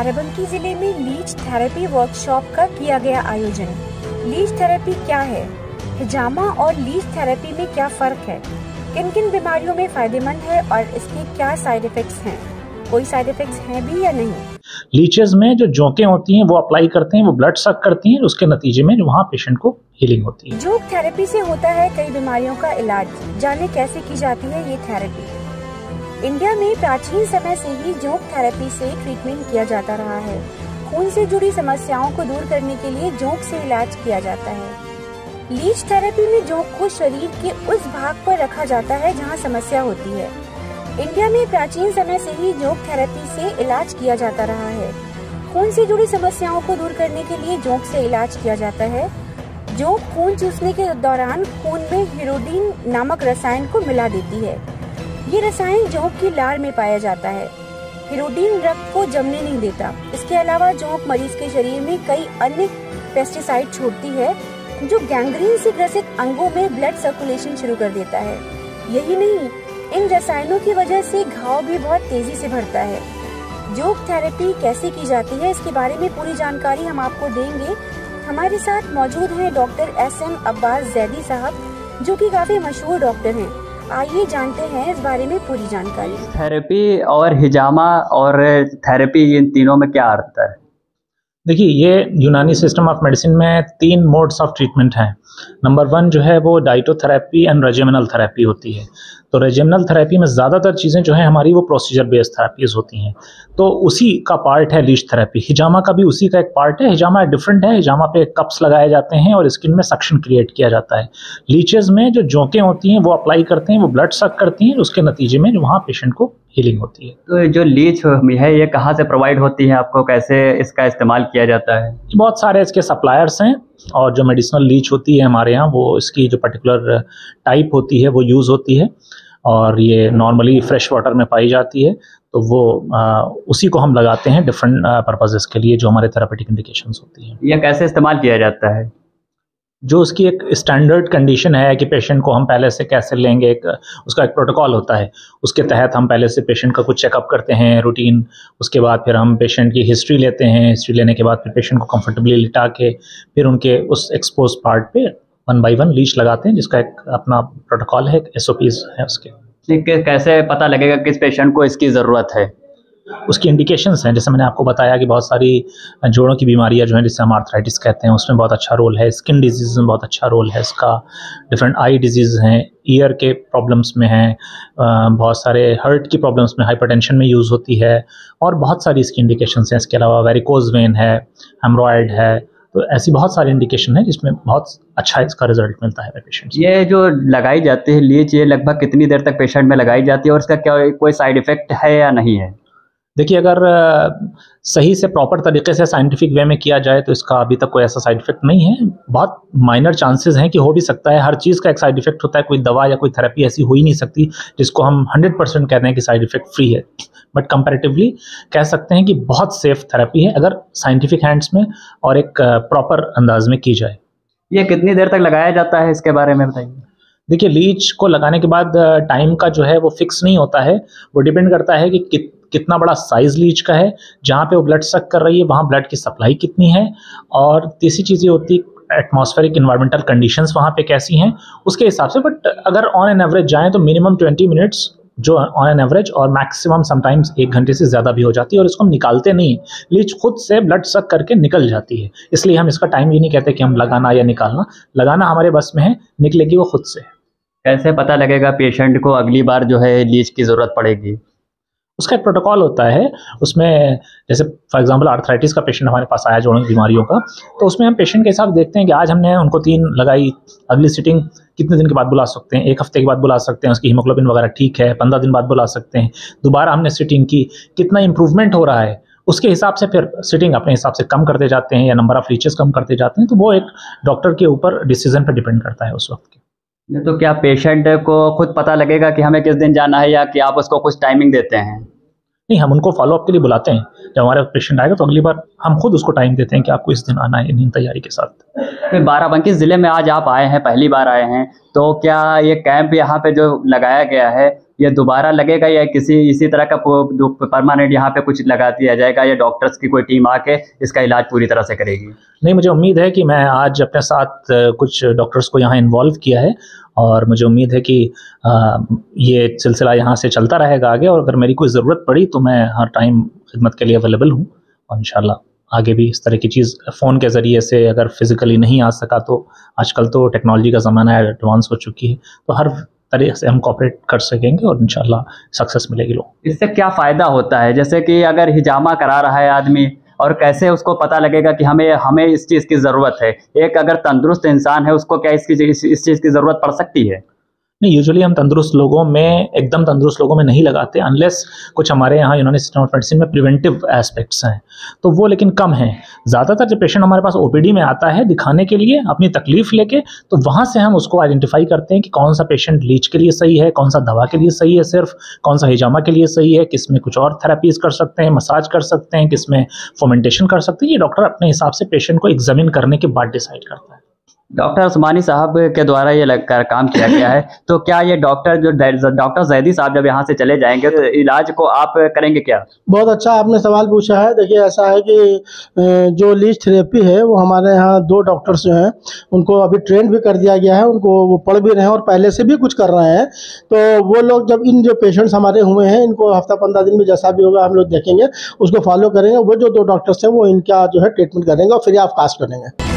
बाराबंकी जिले में leech therapy workshop का किया गया आयोजन। लीच थेरेपी क्या है, हिजामा और लीच थेरेपी में क्या फर्क है, किन किन बीमारियों में फायदेमंद है और इसके क्या साइड इफेक्ट्स हैं, कोई साइड इफेक्ट्स हैं भी या नहीं। लीचेस में जो जोंकें होती हैं वो अप्लाई करते हैं, वो ब्लड सक करती हैं, उसके नतीजे में वहाँ पेशेंट को हीलिंग होती है। जोंक थेरेपी से होता है कई बीमारियों का इलाज। जाने कैसे की जाती है ये थेरेपी। इंडिया में प्राचीन समय से ही जोंक थेरेपी से ट्रीटमेंट किया जाता रहा है। खून से जुड़ी समस्याओं को दूर करने के लिए जोंक से इलाज किया जाता है। लीच थेरेपी में जोंक को शरीर के उस भाग पर रखा जाता है जहां समस्या होती है। इंडिया में प्राचीन समय से ही जोंक थेरेपी से इलाज किया जाता रहा है। खून से जुड़ी समस्याओं को दूर करने के लिए जोंक से इलाज किया जाता है। जोंक खून चूसने के दौरान खून में हिरोडीन नामक रसायन को मिला देती है। ये रसायन जोंक की लार में पाया जाता है। हिरोडीन रक्त को जमने नहीं देता। इसके अलावा जोंक मरीज के शरीर में कई अन्य पेस्टिसाइड छोड़ती है जो गैंग्रीन से ग्रसित अंगों में ब्लड सर्कुलेशन शुरू कर देता है। यही नहीं, इन रसायनों की वजह से घाव भी बहुत तेजी से भरता है। जोंक थेरेपी कैसे की जाती है इसके बारे में पूरी जानकारी हम आपको देंगे। हमारे साथ मौजूद हैं डॉक्टर SM अब्बास जैदी साहब, जो कि काफी मशहूर डॉक्टर हैं। आइए जानते हैं इस बारे में पूरी जानकारी। थेरेपी और हिजामा और थेरेपी, इन तीनों में क्या अंतर है? देखिए, ये यूनानी सिस्टम ऑफ मेडिसिन में 3 मोड्स ऑफ ट्रीटमेंट हैं। नंबर 1 जो है वो डाइटोथेरेपी एंड रेजिमिनल थेरेपी होती है। तो रेजिमिनल थेरेपी में ज़्यादातर चीज़ें जो हैं हमारी वो प्रोसीजर बेस्ड थेरेपीज होती हैं, तो उसी का पार्ट है लीच थेरेपी। हिजामा का भी उसी का एक पार्ट है। हिजामा डिफरेंट है। हिजामा पे कप्स लगाए जाते हैं और स्किन में सक्शन क्रिएट किया जाता है। लीचेस में जो जोंकें होती हैं वो अप्लाई करते हैं, वो ब्लड सक करती हैं, उसके नतीजे में वहाँ पेशेंट को हीलिंग होती है। तो जो लीच है ये कहाँ से प्रोवाइड होती है आपको, कैसे इसका इस्तेमाल किया जाता है? बहुत सारे इसके सप्लायर्स हैं और जो मेडिसिनल लीच होती है हमारे यहाँ, वो इसकी जो पर्टिकुलर टाइप होती है वो यूज़ होती है और ये नॉर्मली फ्रेश वाटर में पाई जाती है। तो वो उसी को हम लगाते हैं डिफरेंट पर्पसेस के लिए जो हमारे थेरापेटिक इंडिकेशंस होती हैं। यह कैसे इस्तेमाल किया जाता है? जो उसकी एक स्टैंडर्ड कंडीशन है कि पेशेंट को हम पहले से कैसे लेंगे, उसका एक प्रोटोकॉल होता है। उसके तहत हम पहले से पेशेंट का कुछ चेकअप करते हैं रूटीन। उसके बाद फिर हम पेशेंट की हिस्ट्री लेते हैं। हिस्ट्री लेने के बाद फिर पेशेंट को कंफर्टेबली लिटा के फिर उनके उस एक्सपोज पार्ट पे 1 बाय 1 लीच लगाते हैं, जिसका एक अपना प्रोटोकॉल है, SOPs है उसके। कैसे पता लगेगा किस पेशेंट को इसकी ज़रूरत है? उसकी इंडिकेशंस हैं। जैसे मैंने आपको बताया कि बहुत सारी जोड़ों की बीमारियां जो हैं, जिससे हम आर्थराइटिस कहते हैं, उसमें बहुत अच्छा रोल है। स्किन डिजीज़ में बहुत अच्छा रोल है इसका। डिफरेंट आई डिजीज़ हैं, ईयर के प्रॉब्लम्स में हैं, बहुत सारे हार्ट की प्रॉब्लम्स में, हाइपरटेंशन में यूज़ होती है और बहुत सारी इसकी इंडिकेशंस हैं। इसके अलावा वेरिकोज वेन है, हेमरॉयड है, तो ऐसी बहुत सारी इंडिकेशन है जिसमें बहुत अच्छा इसका रिजल्ट मिलता है पेशेंट्स। ये जो लगाई जाती है लीच, ये लगभग कितनी देर तक पेशेंट में लगाई जाती है और इसका क्या कोई साइड इफ़ेक्ट है या नहीं है? देखिए, अगर सही से प्रॉपर तरीके से साइंटिफिक वे में किया जाए तो इसका अभी तक कोई ऐसा साइड इफेक्ट नहीं है। बहुत माइनर चांसेस हैं कि हो भी सकता है। हर चीज़ का एक साइड इफेक्ट होता है। कोई दवा या कोई थेरेपी ऐसी हो ही नहीं सकती जिसको हम 100% कहते हैं कि साइड इफेक्ट फ्री है। बट कंपैरेटिवली कह सकते हैं कि बहुत सेफ थेरेपी है अगर साइंटिफिक हैंड्स में और एक प्रॉपर अंदाज में की जाए। ये कितनी देर तक लगाया जाता है, इसके बारे में बताइए। देखिए, लीच को लगाने के बाद टाइम का जो है वो फिक्स नहीं होता है। वो डिपेंड करता है कि कितना बड़ा साइज लीच का है, जहाँ पे वो ब्लड सक कर रही है वहाँ ब्लड की सप्लाई कितनी है, और तीसरी चीज़ ये होती है एटमॉस्फेरिक इन्वायरमेंटल कंडीशंस वहाँ पे कैसी हैं, उसके हिसाब से। बट अगर ऑन एन एवरेज जाएँ तो मिनिमम 20 मिनट्स जो ऑन एन एवरेज, और मैक्सिमम समटाइम्स 1 घंटे से ज़्यादा भी हो जाती है। और इसको हम निकालते नहीं, लीच खुद से ब्लड सक करके निकल जाती है। इसलिए हम इसका टाइम ये नहीं कहते कि हम लगाना या निकालना। लगाना हमारे बस में है, निकलेगी वो खुद से। कैसे पता लगेगा पेशेंट को अगली बार जो है लीच की ज़रूरत पड़ेगी? उसका एक प्रोटोकॉल होता है। उसमें जैसे फॉर एग्जांपल आर्थराइटिस का पेशेंट हमारे पास आया जोड़ों की बीमारियों का, तो उसमें हम पेशेंट के हिसाब से देखते हैं कि आज हमने उनको 3 लगाई, अगली सिटिंग कितने दिन के बाद बुला सकते हैं, 1 हफ्ते के बाद बुला सकते हैं, उसकी हीमोग्लोबिन वगैरह ठीक है, 15 दिन बाद बुला सकते हैं। दोबारा हमने सिटिंग की, कितना इंप्रूवमेंट हो रहा है, उसके हिसाब से फिर सिटिंग अपने हिसाब से कम करते जाते हैं या नंबर ऑफ लीचेस कम करते जाते हैं। तो वो एक डॉक्टर के ऊपर डिसीजन पर डिपेंड करता है उस वक्त के। तो क्या पेशेंट को खुद पता लगेगा कि हमें किस दिन जाना है, या कि आप उसको कुछ टाइमिंग देते हैं? नहीं, हम उनको फॉलोअप के लिए बुलाते हैं। जब हमारा पेशेंट आएगा तो अगली बार हम खुद उसको टाइम देते हैं कि आपको इस दिन आना है, इन तैयारी के साथ। फिर बाराबंकी ज़िले में आज आप आए हैं, पहली बार आए हैं, तो क्या ये कैंप यहाँ पे जो लगाया गया है ये दोबारा लगेगा या किसी इसी तरह का परमानेंट यहाँ पे कुछ लगा दिया जाएगा, या डॉक्टर्स की कोई टीम आके इसका इलाज पूरी तरह से करेगी? नहीं, मुझे उम्मीद है कि मैं आज अपने साथ कुछ डॉक्टर्स को यहाँ इन्वॉल्व किया है और मुझे उम्मीद है कि ये सिलसिला यहाँ से चलता रहेगा आगे, और अगर मेरी कोई ज़रूरत पड़ी तो मैं हर टाइम खिदमत के लिए अवेलेबल हूँ। और इंशाल्लाह आगे भी इस तरह की चीज़ फ़ोन के ज़रिए से, अगर फिज़िकली नहीं आ सका तो आजकल तो टेक्नोलॉजी का ज़माना है, एडवांस हो चुकी है, तो हर तरह से हम कोऑपरेट कर सकेंगे और इंशाल्लाह सक्सेस मिलेगी लोग। इससे क्या फ़ायदा होता है? जैसे कि अगर हिजामा करा रहा है आदमी, और कैसे उसको पता लगेगा कि हमें इस चीज़ की ज़रूरत है? एक अगर तंदुरुस्त इंसान है उसको क्या इस चीज़ की ज़रूरत पड़ सकती है? नहीं, यूजुअली हम तंदुरुस्त लोगों में, एकदम तंदुरुस्त लोगों में नहीं लगाते, अनलेस कुछ हमारे यहाँ यूनानी सिस्टम ऑफ मेडिसिन में प्रिवेंटिव एस्पेक्ट्स हैं, तो वो लेकिन कम हैं। ज़्यादातर जब पेशेंट हमारे पास ओपीडी में आता है दिखाने के लिए अपनी तकलीफ लेके, तो वहाँ से हम उसको आइडेंटिफाई करते हैं कि कौन सा पेशेंट लीच के लिए सही है, कौन सा दवा के लिए सही है, सिर्फ कौन सा हिजामा के लिए सही है, किस में कुछ और थेरेपीज़ कर सकते हैं, मसाज कर सकते हैं, किस में फोमेंटेशन कर सकते हैं। ये डॉक्टर अपने हिसाब से पेशेंट को एग्जामिन करने के बाद डिसाइड करता है। डॉक्टर उस्मानी साहब के द्वारा ये लगकर काम किया गया है, तो क्या ये डॉक्टर जैदी साहब जब यहाँ से चले जाएंगे तो इलाज को आप करेंगे क्या? बहुत अच्छा आपने सवाल पूछा है। देखिए, ऐसा है कि जो लीच थेरेपी है वो हमारे यहाँ 2 डॉक्टर्स जो हैं उनको अभी ट्रेन भी कर दिया गया है, उनको वो पढ़ भी रहे हैं और पहले से भी कुछ कर रहे हैं। तो वो लोग जब इन जो पेशेंट्स हमारे हुए हैं इनको हफ्ता 15 दिन में जैसा भी होगा हम लोग देखेंगे, उसको फॉलो करेंगे। वो जो 2 डॉक्टर्स हैं वो इनका जो है ट्रीटमेंट करेंगे और फ्री ऑफ कॉस्ट करेंगे।